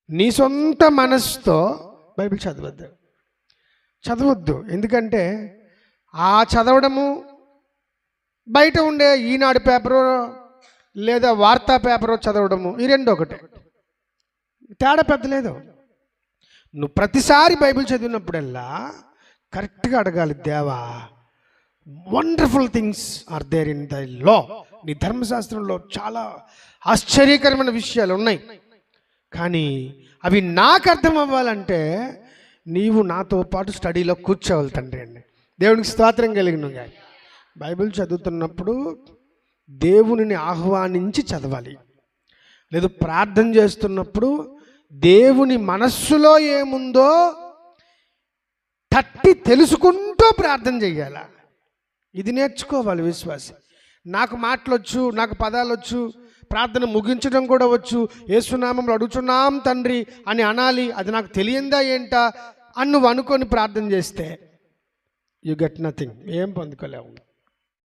నీ సొంత మనసుతో బైబిల్ చదవద్దు. ఎందుకంటే ఆ చదవడము బయట ఉండే ఈనాడు పేపరు లేదా వార్తా పేపరు చదవడము ఈ రెండు ఒకటే, తేడా పెద్ద లేదు. నువ్వు ప్రతిసారి బైబిల్ చదివినప్పుడల్లా కరెక్ట్గా అడగాలి, దేవా wonderful things are there in the law. నీ ధర్మశాస్త్రంలో చాలా ఆశ్చర్యకరమైన విషయాలు ఉన్నాయి, కానీ అవి నాకు అర్థం అవ్వాలంటే నీవు నాతో పాటు స్టడీలో కూర్చోవాలి తండ్రి అండి. దేవునికి స్తోత్రం కలిగిన. బైబిల్ చదువుతున్నప్పుడు దేవునిని ఆహ్వానించి చదవాలి. లేదు ప్రార్థన చేస్తున్నప్పుడు దేవుని మనస్సులో ఏముందో తట్టి తెలుసుకుంటూ ప్రార్థన చెయ్యాల. ఇది నేర్చుకోవాలి విశ్వాసి. నాకు మాటలొచ్చు, నాకు పదాలొచ్చు, ప్రార్థన ముగించడం కూడా వచ్చు, యేసునామంలో అడుగుచున్నాం తండ్రి అని అనాలి, అది నాకు తెలియందా ఏంటా అని నువ్వు అనుకొని ప్రార్థన చేస్తే యు గెట్ నథింగ్, ఏం పొందుకోలేవు.